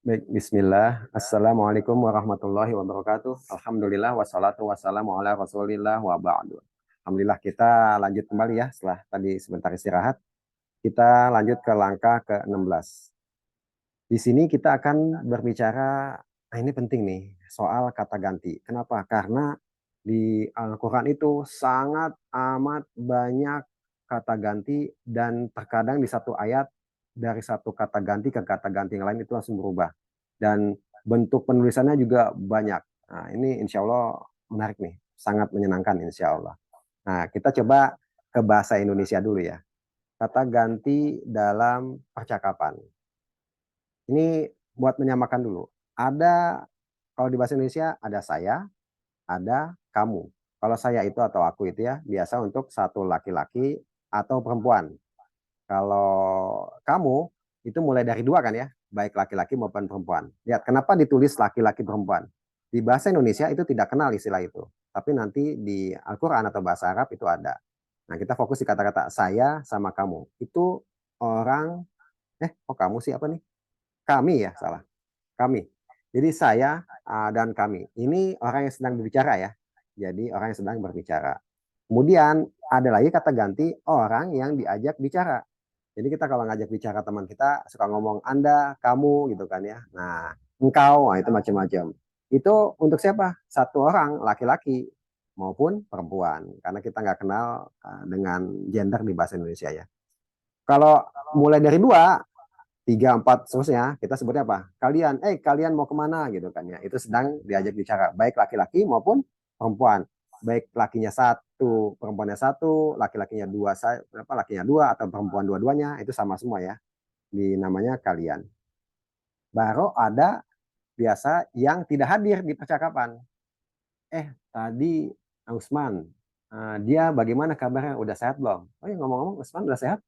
Baik, bismillah. Assalamualaikum warahmatullahi wabarakatuh. Alhamdulillah wassalatu wassalamu ala Rasulillah wa ba'du. Alhamdulillah kita lanjut kembali ya setelah tadi sebentar istirahat. Kita lanjut ke langkah ke-16. Di sini kita akan berbicara, nah ini penting nih, soal kata ganti. Kenapa? Karena di Al-Quran itu sangat amat banyak kata ganti dan terkadang di satu ayat dari satu kata ganti ke kata ganti yang lain itu langsung berubah. Dan bentuk penulisannya juga banyak. Nah ini insya Allah menarik nih, sangat menyenangkan insya Allah. Nah kita coba ke bahasa Indonesia dulu ya. Kata ganti dalam percakapan. Ini buat menyamakan dulu. Ada, kalau di bahasa Indonesia ada saya, ada kamu. Kalau saya itu atau aku itu ya biasa untuk satu laki-laki atau perempuan. Kalau kamu itu mulai dari dua kan ya, baik laki-laki maupun perempuan. Lihat kenapa ditulis laki-laki perempuan. Di bahasa Indonesia itu tidak kenal istilah itu. Tapi nanti di Al-Quran atau bahasa Arab itu ada. Nah kita fokus di kata-kata saya sama kamu. Itu orang, kamu sih apa nih? Kami ya, salah. Kami. Jadi saya dan kami. Ini orang yang sedang berbicara ya. Jadi orang yang sedang berbicara. Kemudian ada lagi kata ganti orang yang diajak bicara. Jadi kita kalau ngajak bicara teman kita suka ngomong Anda, kamu gitu kan ya. Nah, engkau, nah itu macam-macam. Itu untuk siapa? Satu orang, laki-laki maupun perempuan. Karena kita nggak kenal dengan gender di bahasa Indonesia ya. Kalau mulai dari dua, tiga, empat, seterusnya, kita sebutnya apa? Kalian, kalian mau kemana gitu kan ya. Itu sedang diajak bicara, baik laki-laki maupun perempuan. Baik lakinya satu, perempuannya satu, laki-lakinya dua, lakinya dua, atau perempuan dua-duanya, itu sama semua ya. Di namanya kalian. Baru ada biasa yang tidak hadir di percakapan. Tadi Usman, dia bagaimana kabarnya? Udah sehat belum? Oh ya ngomong-ngomong, Usman udah sehat?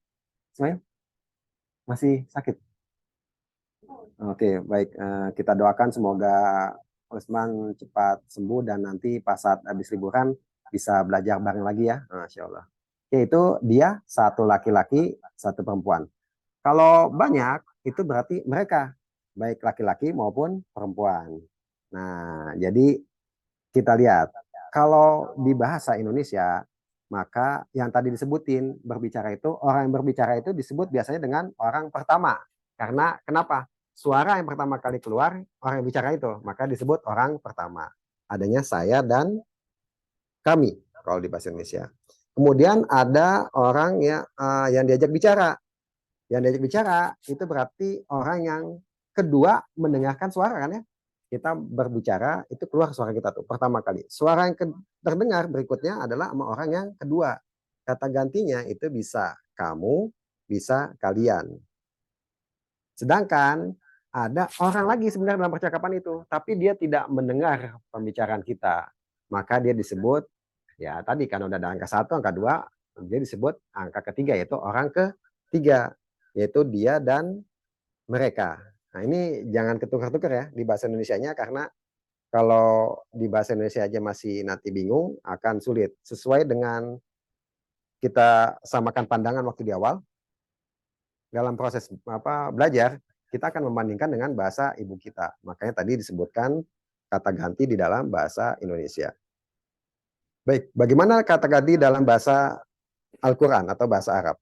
Ismail? Masih sakit? Oke, baik. Kita doakan semoga Usman cepat sembuh dan nanti pas saat habis liburan bisa belajar bareng lagi ya. Masya Allah. Yaitu dia satu laki-laki, satu perempuan. Kalau banyak, itu berarti mereka, baik laki-laki maupun perempuan. Nah, jadi kita lihat, kalau di bahasa Indonesia, maka yang tadi disebutin berbicara itu, orang yang berbicara itu disebut biasanya dengan orang pertama. Karena kenapa? Suara yang pertama kali keluar, orang yang bicara itu, maka disebut orang pertama. Adanya saya dan kami, kalau di bahasa Indonesia. Kemudian ada orang yang diajak bicara. Yang diajak bicara itu berarti orang yang kedua mendengarkan suara kan ya. Kita berbicara itu keluar suara kita tuh pertama kali. Suara yang terdengar berikutnya adalah sama orang yang kedua. Kata gantinya itu bisa kamu, bisa kalian. Sedangkan ada orang lagi sebenarnya dalam percakapan itu, tapi dia tidak mendengar pembicaraan kita. Maka dia disebut, ya tadi kan udah ada angka satu, angka dua, dia disebut angka ketiga yaitu orang ketiga, yaitu dia dan mereka. Nah ini jangan ketukar-tukar ya di bahasa Indonesianya karena kalau di bahasa Indonesia aja masih nanti bingung akan sulit. Sesuai dengan kita samakan pandangan waktu di awal, dalam proses belajar kita akan membandingkan dengan bahasa ibu kita. Makanya tadi disebutkan kata ganti di dalam bahasa Indonesia. Baik, bagaimana kata ganti dalam bahasa Al-Quran atau bahasa Arab?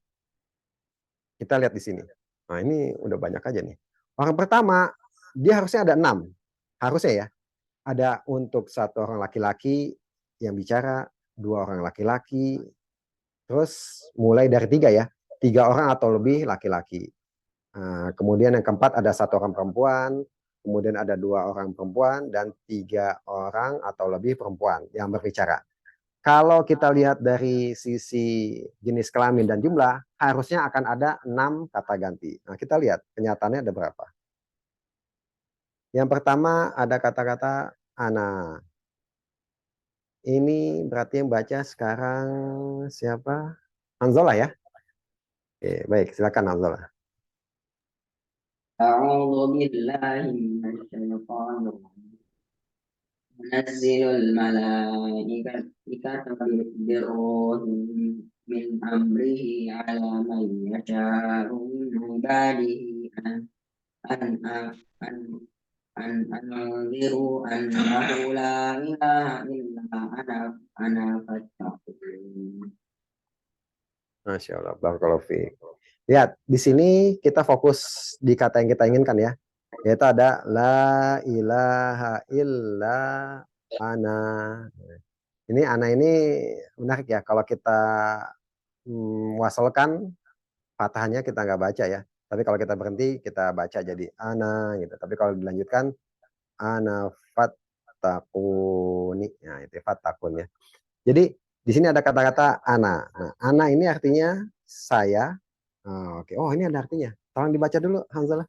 Kita lihat di sini. Nah ini udah banyak aja nih. Orang pertama, dia harusnya ada 6. Harusnya ya. Ada untuk satu orang laki-laki yang bicara, dua orang laki-laki, terus mulai dari tiga ya. 3 orang atau lebih laki-laki. Nah, kemudian yang keempat ada satu orang perempuan, kemudian ada 2 orang perempuan, dan 3 orang atau lebih perempuan yang berbicara. Kalau kita lihat dari sisi jenis kelamin dan jumlah, harusnya akan ada 6 kata ganti. Nah, kita lihat kenyataannya ada berapa. Yang pertama ada kata-kata ana. Ini berarti yang baca sekarang siapa? Hanzola ya? Oke, baik, silakan Hanzola. أعوذ بالله من الشيطان الرجيم ينزل الملائكة بالروح من أمره على من يشاء من عباده an an an anziru annahu la ilaha illa ana fattaqun. Masya Allah, barakallahu fiik. Lihat, di sini kita fokus di kata yang kita inginkan ya, yaitu ada la ilaha illa ana. Ini ana ini menarik ya, kalau kita wasalkan fathahnya kita nggak baca ya. Tapi kalau kita berhenti kita baca jadi ana gitu. Tapi kalau dilanjutkan ana fattakuni. Nah, itu fattakun ya. Jadi di sini ada kata-kata ana. Nah, ana ini artinya saya. Oh, oke. Oh, ini ada artinya. Tolong dibaca dulu, Hamzalah.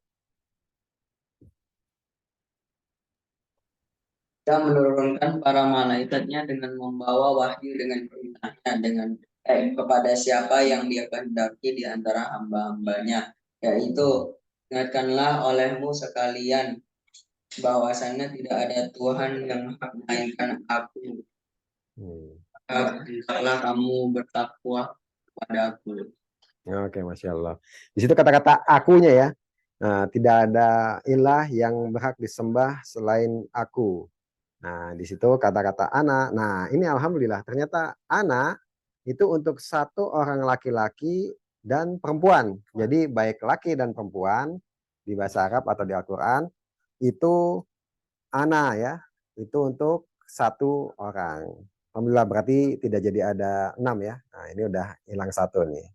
Dia menurunkan para malaikatnya dengan membawa wahyu dengan perintahnya dengan kepada siapa yang dia kehendaki di antara hamba-hambanya, yaitu ingatkanlah olehmu sekalian bahwasannya tidak ada Tuhan yang hak melainkan aku. Hendaklah kamu bertakwa kepada aku. Oke, Masya Allah. Di situ kata-kata akunya ya. Nah, tidak ada ilah yang berhak disembah selain aku. Nah, di situ kata-kata ana. Nah, ini alhamdulillah ternyata ana itu untuk satu orang laki-laki dan perempuan. Jadi baik laki dan perempuan di bahasa Arab atau di Al-Qur'an itu ana ya. Itu untuk satu orang. Alhamdulillah berarti tidak jadi ada 6 ya. Nah, ini udah hilang satu nih.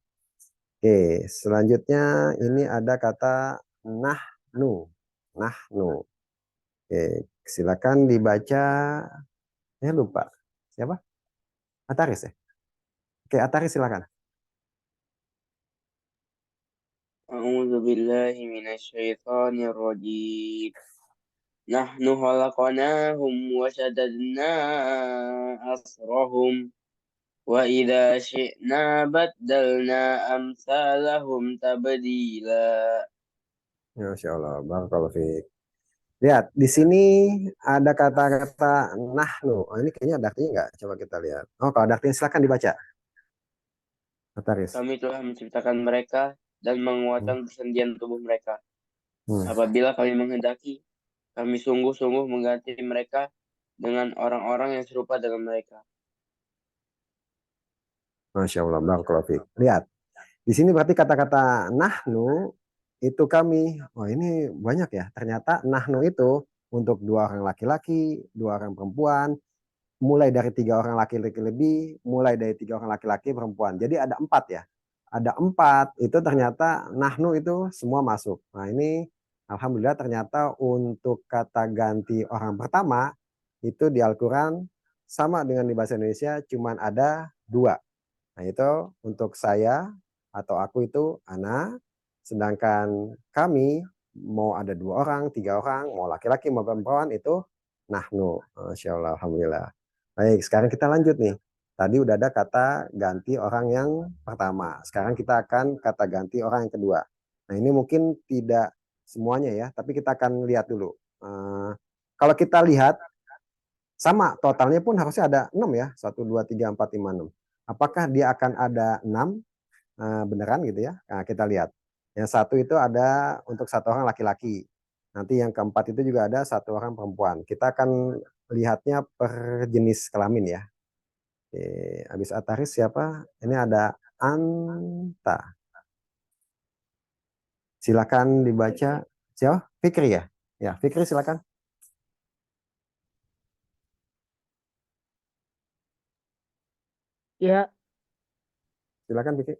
Oke, selanjutnya ini ada kata nahnu. Nahnu. Oke, silakan dibaca. Saya lupa. Siapa? Ataris ya? Oke, Ataris silakan. A'udzu billahi minasyaitonir rajim. Nahnu khalaqnahum wa shaddadna asrahum wa idza syi'na baddalna amsalahum tabdila. Masya Allah, barakallahu fiik. Lihat, di sini ada kata-kata nahnu. Oh, ini kayaknya ada artinya nggak? Coba kita lihat. Oh, kalau ada artinya silakan dibaca. Ataris. Kami telah menciptakan mereka dan menguatkan persendian tubuh mereka. Hmm. Apabila kami menghendaki, kami sungguh-sungguh mengganti mereka dengan orang-orang yang serupa dengan mereka. Masya Allah, barakallahu fiik. Lihat, di sini berarti kata-kata nahnu itu kami. Oh, ini banyak ya. Ternyata nahnu itu untuk 2 orang laki-laki, 2 orang perempuan, mulai dari 3 orang laki-laki lebih, mulai dari 3 orang laki-laki perempuan. Jadi ada 4 ya. Ada 4 itu ternyata nahnu itu semua masuk. Nah, ini alhamdulillah ternyata untuk kata ganti orang pertama itu di Al-Qur'an sama dengan di bahasa Indonesia cuman ada 2. Nah, itu untuk saya atau aku itu ana, sedangkan kami mau ada 2 orang, 3 orang, mau laki-laki mau perempuan itu nahnu. Masya Allah, alhamdulillah. Baik, sekarang kita lanjut nih. Tadi udah ada kata ganti orang yang pertama. Sekarang kita akan kata ganti orang yang kedua. Nah, ini mungkin tidak semuanya ya, tapi kita akan lihat dulu. Kalau kita lihat sama totalnya pun harusnya ada 6 ya. 1, 2, 3, 4, 5, 6. Apakah dia akan ada 6 beneran gitu ya? Nah, kita lihat. Yang satu itu ada untuk 1 orang laki-laki. Nanti yang keempat itu juga ada 1 orang perempuan. Kita akan lihatnya per jenis kelamin ya. Oke, habis Ataris siapa? Ini ada Anta. Silakan dibaca. Siapa? Fikri ya? Ya, Fikri silakan. Ya, Silakan Fikri.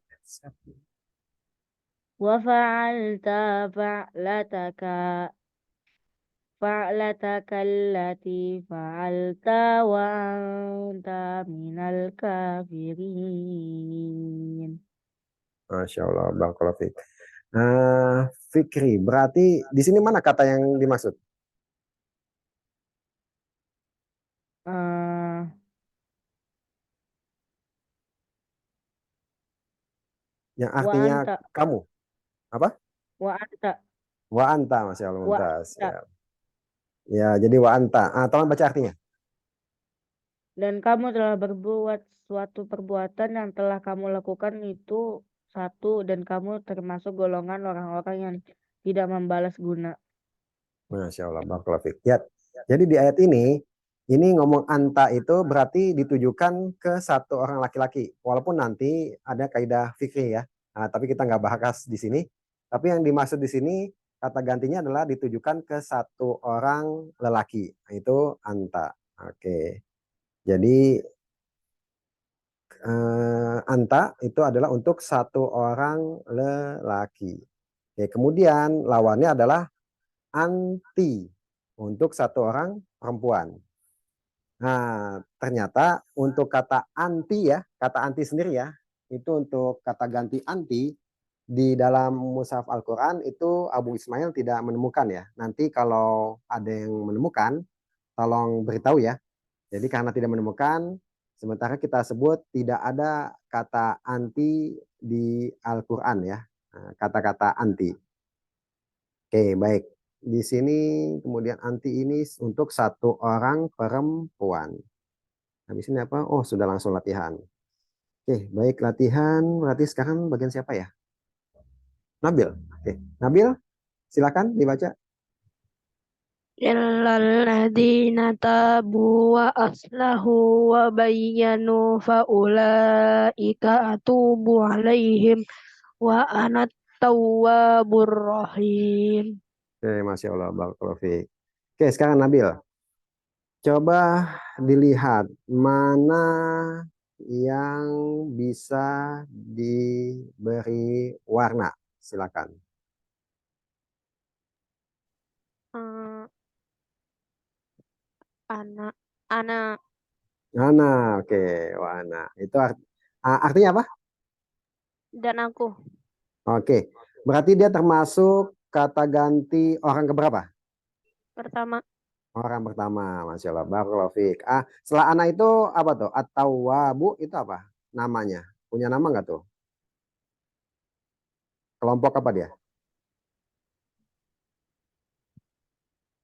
wa fa'alta fa'lataka fa'lataka allati fa'alta wa anta minal kafirin. Masya Allah, barakallahu fiik. Fikri, berarti di sini mana kata yang dimaksud? Eh, Yang wa artinya anta kamu. Apa? wa anta Wa anta, Masya Allah, wa mumtaz. anta Ya, ya jadi wa anta. Tolong baca artinya. dan kamu telah berbuat suatu perbuatan yang telah kamu lakukan itu satu dan kamu termasuk golongan orang-orang yang tidak membalas guna. Masya Allah, barakallahu fiik. Ya, jadi di ayat ini ngomong anta itu berarti ditujukan ke satu orang laki-laki. Walaupun nanti ada kaidah fikih ya. Nah, tapi kita nggak bahas di sini. Tapi yang dimaksud di sini kata gantinya adalah ditujukan ke satu orang lelaki. Nah, itu anta. Oke. Jadi anta itu adalah untuk satu orang lelaki. Oke, kemudian lawannya adalah anti untuk satu orang perempuan. Nah, ternyata untuk kata anti ya, kata anti sendiri ya, itu untuk kata ganti anti di dalam mushaf Al-Quran itu Abu Ismail tidak menemukan ya. Nanti kalau ada yang menemukan, tolong beritahu ya. Jadi karena tidak menemukan, sementara kita sebut tidak ada kata anti di Al-Quran ya, kata-kata anti. Oke, baik. Di sini kemudian anti ini untuk satu orang perempuan. Habis ini apa? Oh, sudah langsung latihan. Oke, baik latihan. Berarti sekarang bagian siapa ya? Nabil. Oke, Nabil, silakan dibaca. Illalladzina tabu wa aslahu wa bayyanu faulaika atubu alaihim wa ana tawwabur rahim. Oke, Masya Allah, barakallahu fiik. Oke, sekarang Nabil. Coba dilihat mana yang bisa diberi warna. Silakan. Eh, anak Ana, oke, warna. Itu artinya apa? dan aku Oke, berarti dia termasuk kata ganti orang keberapa? pertama. Orang pertama, Masya Allah, barakallahu fiik. Setelah anak itu apa tuh? Atau wabu itu apa namanya? Punya nama nggak tuh? Kelompok apa dia?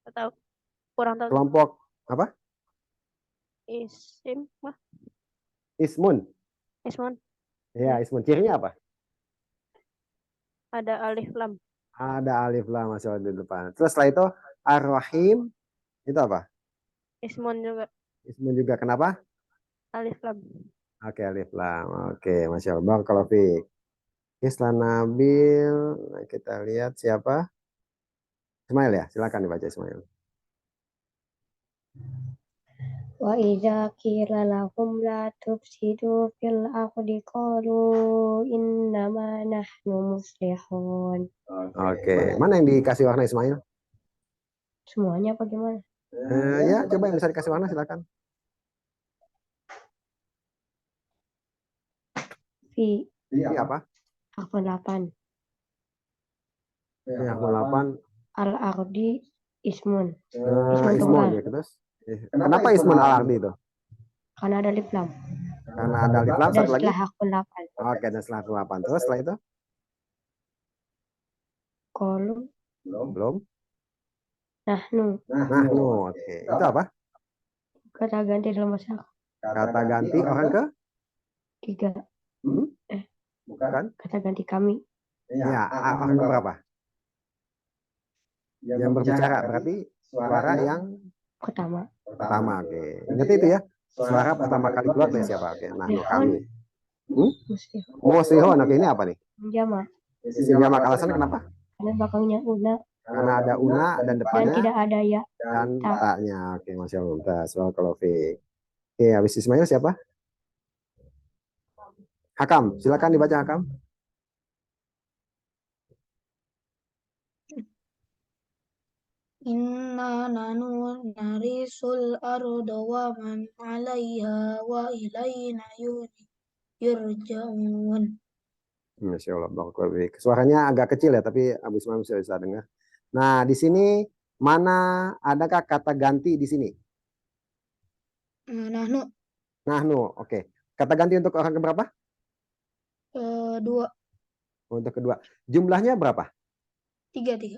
Atau kurang tahu Kelompok apa? isim wah Ismun. ismun Ya, ismun. Cirinya apa? ada alif lam Ada alif lam, Masya Allah, di depan. Terus setelah itu ar-rahim itu apa? ismun juga Ismun juga. Kenapa? alif lam. Oke, alif lam. Oke, Masya Allah, barakallahu fiik. Oke, setelah Nabil, kita lihat siapa? Ismail ya, silakan dibaca Ismail. Wa idza qila lahum la tufsidu fil ardi qalu innama nahnu muslihun. Oke, mana yang dikasih warna Ismail? Semuanya apa gimana? Ya, coba yang bisa dikasih warna silakan. Ini apa? Akun 8. Ini akun 8. Al-ardi ismun. Ismun ya, terus. Kenapa Ismun al-ardi itu? Karena ada alif lam. Karena ada alif lam, Dan satu lagi. setelah akun 8. Oke, dan setelah akun 8. Terus setelah itu? Qalu Belum. nahnu. Nahnu, oke. Itu apa? Kata ganti dalam bahasa Kata ganti orang ke? 3. Bukan? Kata ganti kami. Ya, orang ke berapa? Yang berbicara berarti suara yang Pertama. pertama, oke. Ingat itu ya. Suara pertama kali keluar dari siapa? Oke, nahnu kami. Muslihun. Muslihun, oke, ini apa nih? Menjama. Isim jamak, alasannya kenapa? Karena belakangnya una Karena ada una dan dan depannya tidak ada ya. dan taknya. Oke, Masya Allah. Soal fiik. Oke, habis Ismail siapa? Hakam, silakan dibaca Hakam. Inna nanu narisul arda wa man 'alaiha wa ilaina yurja'un. Masya Allah, barakallahu fiik. Suaranya agak kecil ya, tapi Abu Ismail bisa dengar. Nah, di sini mana adakah kata ganti di sini? Nahnu Nahnu, oke. Kata ganti untuk orang keberapa? 2 Untuk kedua. Jumlahnya berapa? 3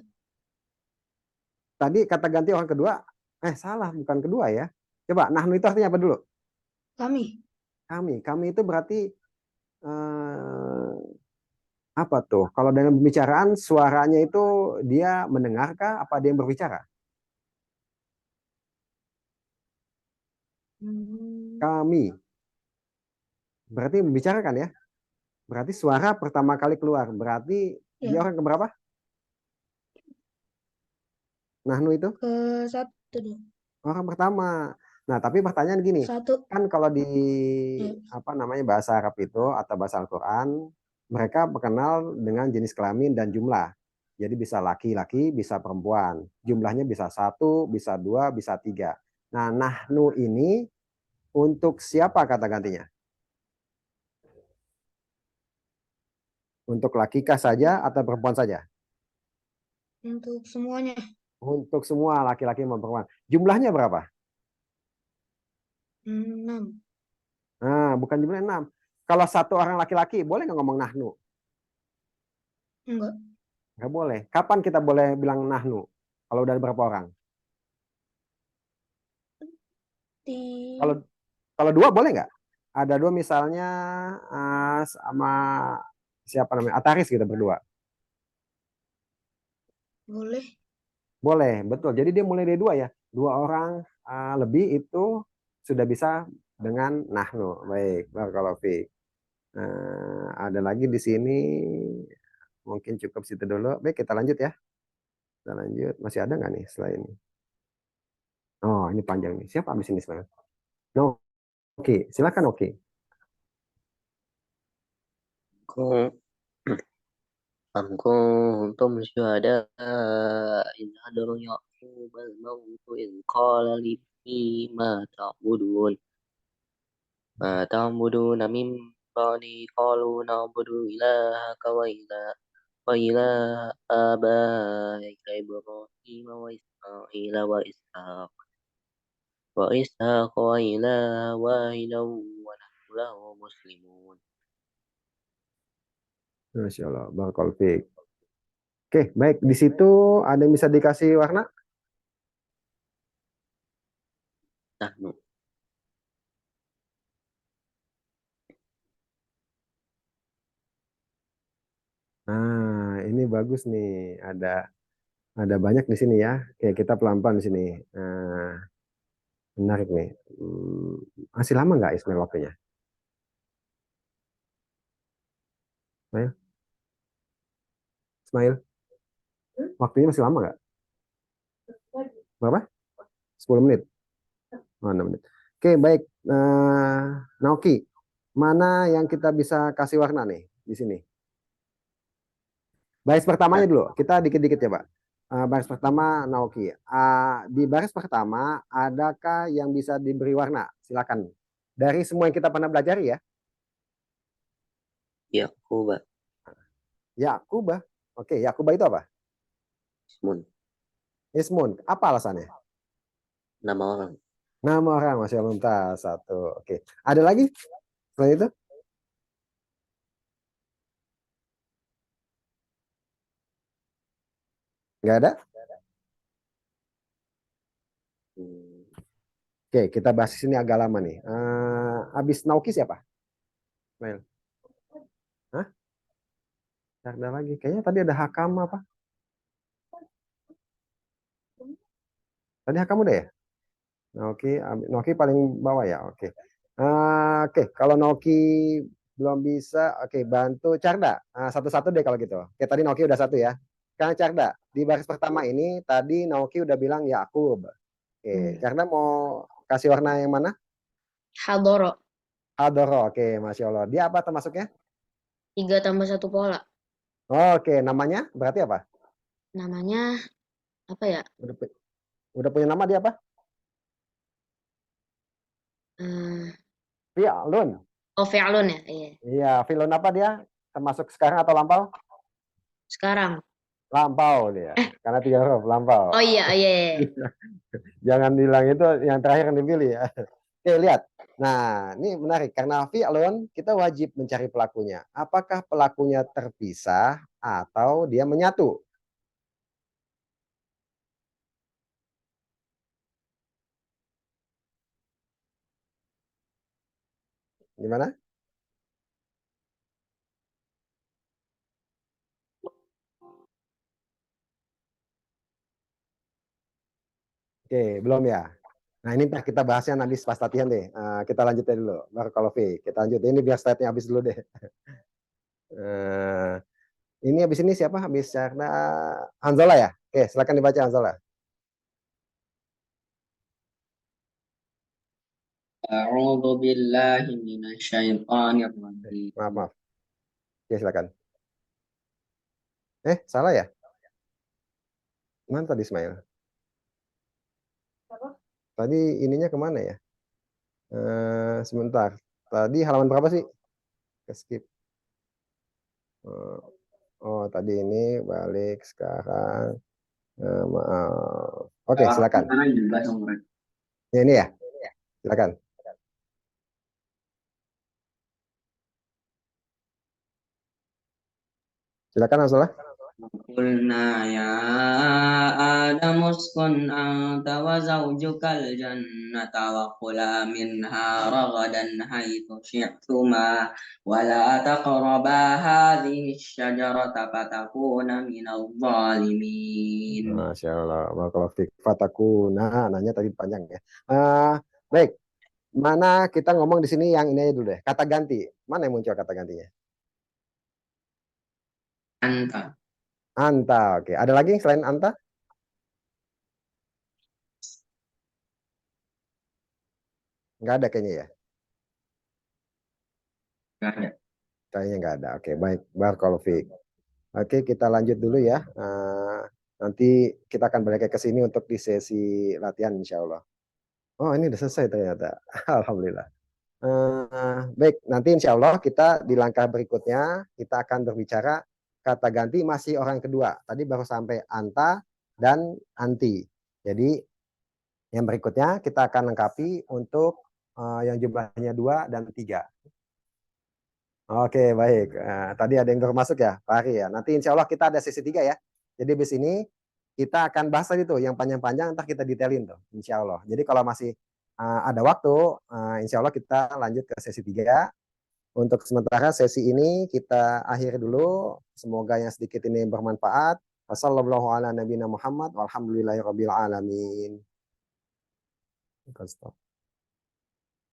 Tadi kata ganti orang kedua, salah, bukan kedua ya. Coba, nahnu itu artinya apa dulu? kami Kami itu berarti apa tuh? Kalau dengan pembicaraan suaranya itu dia mendengarkah apa dia yang berbicara? Hmm, Kami. Berarti membicarakan ya. Berarti suara pertama kali keluar. Berarti dia ya, orang keberapa? Nahnu itu ke satu dong. orang pertama. Nah, tapi pertanyaan gini, Satu. kan kalau di Ya. apa namanya bahasa Arab itu atau bahasa Al-Quran, mereka mengenal dengan jenis kelamin dan jumlah. Jadi bisa laki-laki, bisa perempuan. Jumlahnya bisa satu, bisa dua, bisa tiga. Nah, nahnu ini untuk siapa kata gantinya? Untuk lakikah saja atau perempuan saja? Untuk semuanya. Untuk semua laki-laki maupun perempuan. Jumlahnya berapa? 6. Nah, bukan jumlahnya 6. Kalau satu orang laki-laki, boleh nggak ngomong nahnu? Enggak. Nggak boleh. Kapan kita boleh bilang nahnu? Kalau udah ada berapa orang? Di Kalau kalau dua boleh nggak? Ada dua misalnya sama siapa namanya? Ataris gitu berdua. boleh. Boleh, betul. Jadi dia mulai dari dua ya. Dua orang lebih itu sudah bisa dengan nahnu. Baik, barakallahu fiik. Ada lagi di sini. Mungkin cukup situ dulu. Baik, kita lanjut ya. Kita lanjut. Masih ada nggak nih setelah ini? Oh, ini panjang nih. Siapa habis ini sekarang? No, oke. Silakan oke. كن- أم كنتم شهداء إذ حضر يعقوب الموت إذ قال لابنه ما تعبدون من بعدي قالوا نعبد إلهك وإله آبائك إبراهيم وإسماعيل وإسحاق وإله واحدا ونحن له مسلمون. Masya Allah. Barakallahu fiik. Oke, baik. Di situ ada yang bisa dikasih warna? نحن Nah, ini bagus nih. Ada banyak di sini ya. Oke, kita pelan-pelan di sini. Nah, menarik nih. Masih lama nggak Ismail waktunya? Ismail, Ismail, waktunya masih lama nggak? Berapa? 10 menit. Oh, 6 menit. Oke, baik. Naoki, mana yang kita bisa kasih warna nih di sini? Baris pertamanya dulu. Kita dikit-dikit ya, Pak. Baris pertama Naoki. Di baris pertama, adakah yang bisa diberi warna? Silakan. Dari semua yang kita pernah belajar ya. يعقوب Yakuba. Oke, Yakuba itu apa? اسم Ismun. Apa alasannya? nama orang. Nama orang, Masya Allah. Mumtaz. Satu. Oke. Ada lagi selain itu? Nggak ada? Hmm, Oke, kita bahas ini agak lama nih. Abis Nauki siapa? Mail. Hah? Ada lagi. Kayaknya tadi ada Hakam apa? Tadi Hakam udah ya? Noki, Noki paling bawah ya. Oke. Oke, kalau Noki belum bisa, oke bantu Carda. Satu-satu deh kalau gitu. Oke, tadi Noki udah satu ya. Sekarang Carda. Di baris pertama ini tadi Noki udah bilang Yakub. Oke, Carda mau kasih warna yang mana? Hadoro. Adoro. Oke, Masya Allah. Dia apa termasuknya? 3 tambah 1 pola. Oke, namanya berarti apa? Namanya apa ya? Udah punya nama dia apa? Eh, Fi'lun. oh, Fi'lun ya? Iya. Iya, Fi'lun apa dia? Termasuk sekarang atau lampau? Sekarang. Lampau dia. Karena 3 huruf, lampau. Oh iya, iya, iya. Jangan bilang itu yang terakhir yang dipilih ya. Oke, lihat. Nah, ini menarik. Karena fi'lun, kita wajib mencari pelakunya. Apakah pelakunya terpisah atau dia menyatu? Gimana? Oke, belum ya? Nah ini ntar kita bahasnya nanti pas latihan deh. Kita lanjutin dulu. Barakallahu fiik. Kita lanjut. Ini biar slide-nya habis dulu deh. Ini habis ini siapa? Habis karena Hanzalah ya? Oke, silakan dibaca Hanzalah. A'udzu billahi minasyaitonir rajim. Maaf. Oke, silakan. Salah ya? Mana tadi Ismail? Tadi ininya kemana ya? Sebentar. Tadi halaman berapa sih? Skip. Oh, tadi ini balik sekarang. Maaf. Oke, silakan. Ya, ini ya. Silakan. Silakan Hanzalah. Qulna ya Adam uskun anta wa zawjukal jannata wa kula minha ragadan haitsu syi'tuma wa la taqraba hadhihi asyajarata fatakuna minadh dhalimin. Masya Allah. Barakallahu fiik. Fatakuna. Nanya tadi panjang ya. Baik. Mana kita ngomong di sini yang ini aja dulu deh. Kata ganti. Mana yang muncul kata gantinya? Anta. Anta. Oke. Ada lagi selain anta? Nggak ada kayaknya ya. Nggak ada. Kayaknya nggak ada. Oke, baik. Barakallahu fiik. Oke, kita lanjut dulu ya. Nanti kita akan balik ke sini untuk di sesi latihan insya Allah. Oh, ini udah selesai ternyata. Alhamdulillah. Baik, nanti insya Allah kita di langkah berikutnya kita akan berbicara kata ganti masih orang kedua. Tadi baru sampai anta dan anti. Jadi yang berikutnya kita akan lengkapi untuk yang jumlahnya 2 dan 3. Oke, baik. Tadi ada yang baru masuk ya, Pak Ari ya. Nanti insya Allah kita ada sesi 3 ya. Jadi di sini kita akan bahas tadi tuh yang panjang-panjang, ntar kita detailin tuh, insya Allah. Jadi kalau masih ada waktu, insya Allah kita lanjut ke sesi 3. Untuk sementara sesi ini kita akhiri dulu. Semoga yang sedikit ini bermanfaat. Wassalamualaikum warahmatullahi wabarakatuh. Walhamdulillahirabbil alamin.